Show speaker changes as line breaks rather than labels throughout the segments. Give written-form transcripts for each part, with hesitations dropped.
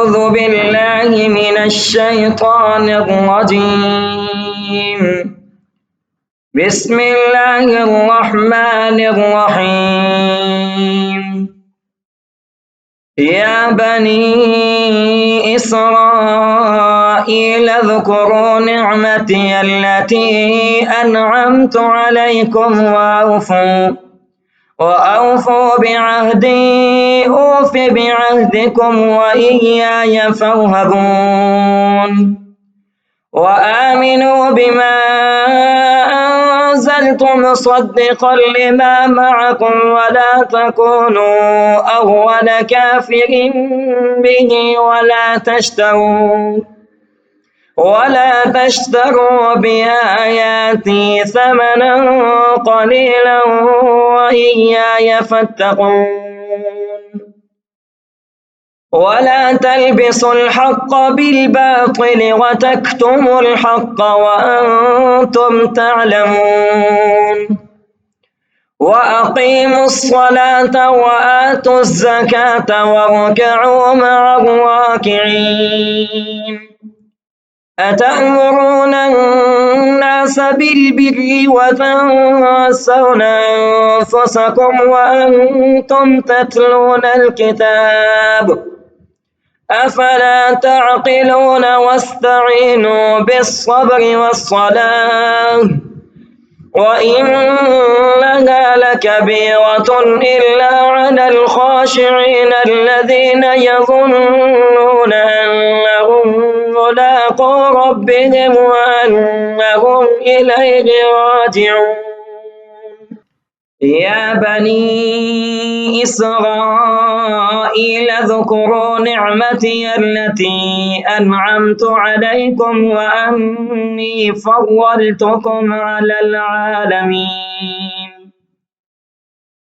أعوذ بالله من الشيطان الرجيم. بسم الله الرحمن الرحيم. يا بني إسرائيل اذكروا نعمتي التي أنعمت عليكم وأوفوا بعهدي أوف بعهدكم وإياي فارهبون. وآمنوا بما أنزلت مصدقا لما معكم ولا تكونوا أول كافر به ولا تشتروا بآياتي ثمنا قليلا وإياي فاتقون. ولا تلبسوا الحق بالباطل وتكتموا الحق وأنتم تعلمون. وأقيموا الصلاة وآتوا الزكاة واركعوا مع الراكعين. أتأمرون الناس بالبر وتنسون أنفسكم وأنتم تتلون الكتاب أفلا تعقلون. واستعينوا بالصبر والصلاة وإنها لكبيرة إلا على الخاشعين الذين يظنون أنهم ملاقو ربهم وأنهم إليه راجعون. يا بني إسرائيل اذكروا نعمتي التي أنعمت عليكم وأني فضلتكم على العالمين.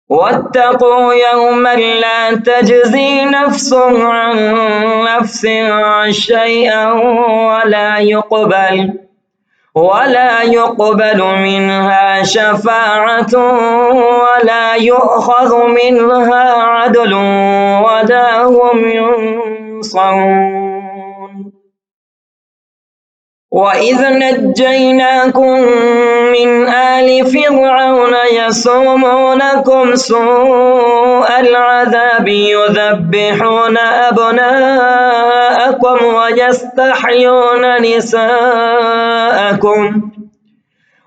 واتقوا يوما لا تجزي نفس عن نفس شيئا ولا يقبل منها شفاعة ولا يؤخذ منها عدل ولا هم ينصرون. وإذ نجيناكم من آل فرعون يسومونكم سوء العذاب يذبحون أبناءكم ويستحيون نساءكم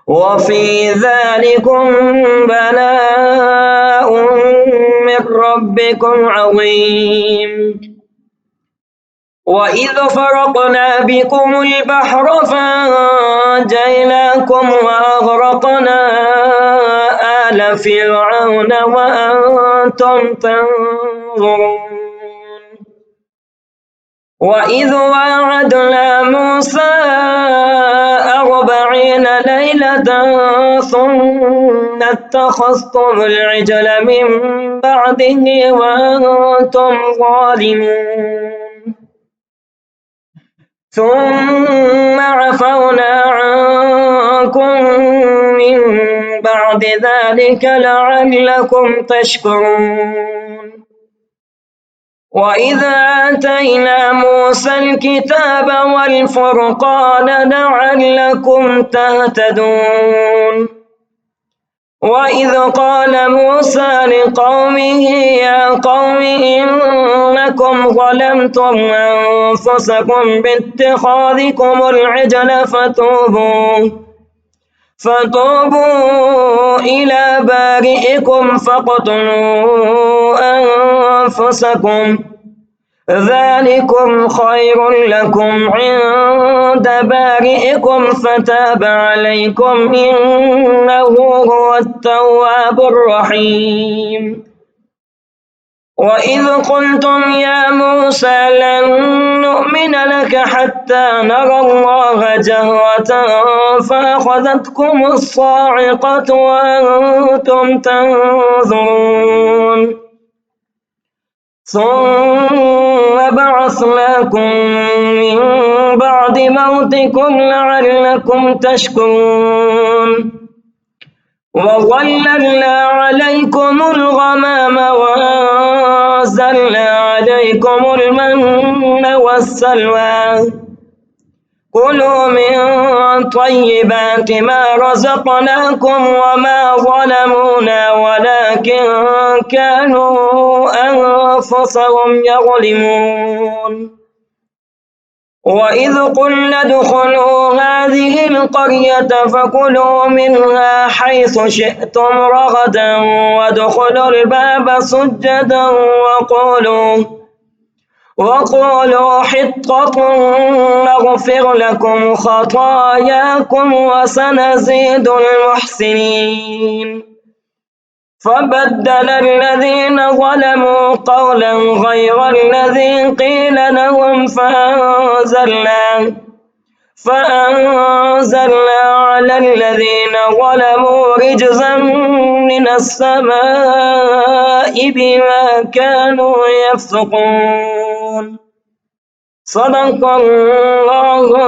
وفي ذلكم بلاء من ربكم عظيم. وإذ فرقنا بكم البحر فأنجيناكم وأغرقنا آل فرعون وأنتم تنظرون. وإذ واعدنا موسى 40 ليلة ثم اتخذتم العجل من بعده وأنتم ظالمون. ثم عفونا عنكم من بعد ذلك لعلكم تشكرون. وإذا آتينا موسى الكتاب والفرقان لعلكم تهتدون. وإذ قال موسى لقومه يا قوم إنكم ظلمتم أنفسكم باتخاذكم العجل فتوبوا إلى بارئكم فاقتلوا أنفسكم ذلكم خير لكم عند بارئكم فتاب عليكم إنه هو التواب الرحيم. وإذ قلتم يا موسى لن نؤمن لك حتى نرى الله جهرة فأخذتكم الصاعقة وأنتم تنظرون. ثم بعثناكم من بعد موتكم لعلكم تشكرون. وظللنا عليكم الغمام وأنزلنا عليكم المن والسلوى كلوا من طيبات ما رزقناكم وما ظلمونا ولكن كانوا أنفسهم يظلمون وإذ قلنا ادخلوا هذه القرية فكلوا منها حيث شئتم رغدا وادخلوا الباب سجدا وقولوا حطة نغفر لكم خطاياكم وسنزيد المحسنين فبدل الذين ظلموا قولا غير الذي قيل لهم فأنزلنا على الذين ظلموا رجزا من السماء بما كانوا يفسقون صدق الله